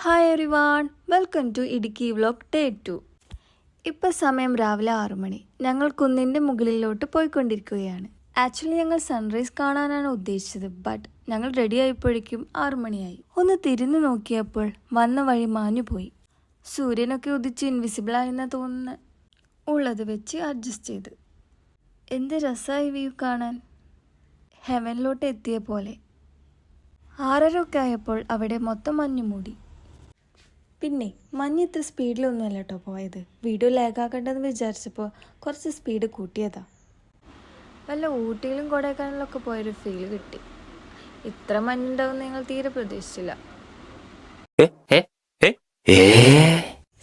Hi everyone, welcome to Idukki vlog day 2. ഇപ്പം സമയം രാവിലെ 6 മണി. ഞങ്ങൾ കുന്നിൻ്റെ മുകളിലോട്ട് പോയിക്കൊണ്ടിരിക്കുകയാണ്. ആക്ച്വലി ഞങ്ങൾ സൺറൈസ് കാണാനാണ് ഉദ്ദേശിച്ചത്, ബട്ട് ഞങ്ങൾ റെഡി ആയപ്പോഴേക്കും 6 മണിയായി. ഒന്ന് തിരിഞ്ഞു നോക്കിയപ്പോൾ വന്ന വഴി മാഞ്ഞുപോയി. സൂര്യനൊക്കെ ഉദിച്ച് ഇൻവിസിബിളായെന്ന് തോന്നുന്നു. ഉള്ളത് വെച്ച് അഡ്ജസ്റ്റ് ചെയ്ത്. എന്ത് രസമായി വ്യൂ കാണാൻ, ഹെവനിലോട്ട് എത്തിയ പോലെ. 6:30 ഒക്കെ ആയപ്പോൾ അവിടെ മൊത്തം മഞ്ഞു മൂടി. പിന്നെ മഞ്ഞ് ഇത്ര സ്പീഡിലൊന്നുമല്ല കേട്ടോ പോയത്. വീഡിയോ ലാഗാക്കണ്ടെന്ന് വിചാരിച്ചപ്പോൾ കുറച്ച് സ്പീഡ് കൂട്ടിയതാ. വല്ല ഊട്ടിയിലും കൊടൈക്കനാലിലൊക്കെ പോയൊരു ഫീൽ കിട്ടി. ഇത്ര മഞ്ഞുണ്ടാവും ഞങ്ങൾ തീരെ പ്രതീക്ഷിച്ചില്ല.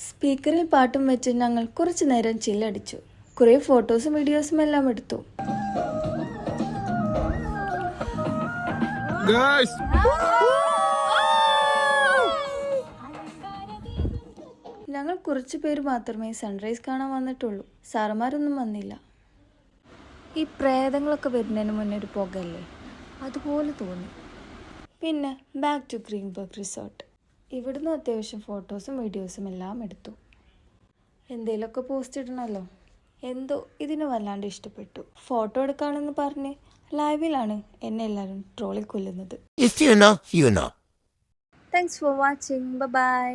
സ്പീക്കറിൽ പാട്ടും വെച്ച് ഞങ്ങൾ കുറച്ചു നേരം ചില്ലടിച്ചു. കുറേ ഫോട്ടോസും വീഡിയോസും എല്ലാം എടുത്തു. ഞങ്ങൾ കുറച്ച് പേര് മാത്രമേ സൺറൈസ് കാണാൻ വന്നിട്ടുള്ളൂ. സാറന്മാരൊന്നും വന്നില്ല. ഈ പ്രേതങ്ങളൊക്കെ വരുന്നതിന് മുന്നേ ഒരു പുകയല്ലേ, അതുപോലെ തോന്നി. പിന്നെ ബാക്ക് ടു ഗ്രീൻബർഗ് റിസോർട്ട്. ഇവിടുന്ന് അത്യാവശ്യം ഫോട്ടോസും വീഡിയോസും എല്ലാം എടുത്തു. എന്തേലൊക്കെ പോസ്റ്റ് ഇടണമല്ലോ. എന്തോ ഇതിന് വല്ലാണ്ട് ഇഷ്ടപ്പെട്ടു. ഫോട്ടോ എടുക്കാണെന്ന് പറഞ്ഞ് ലൈവിലാണ് എന്നെ എല്ലാവരും ട്രോളിൽ കൊല്ലുന്നത്. If you know, you know. Thanks for watching. By.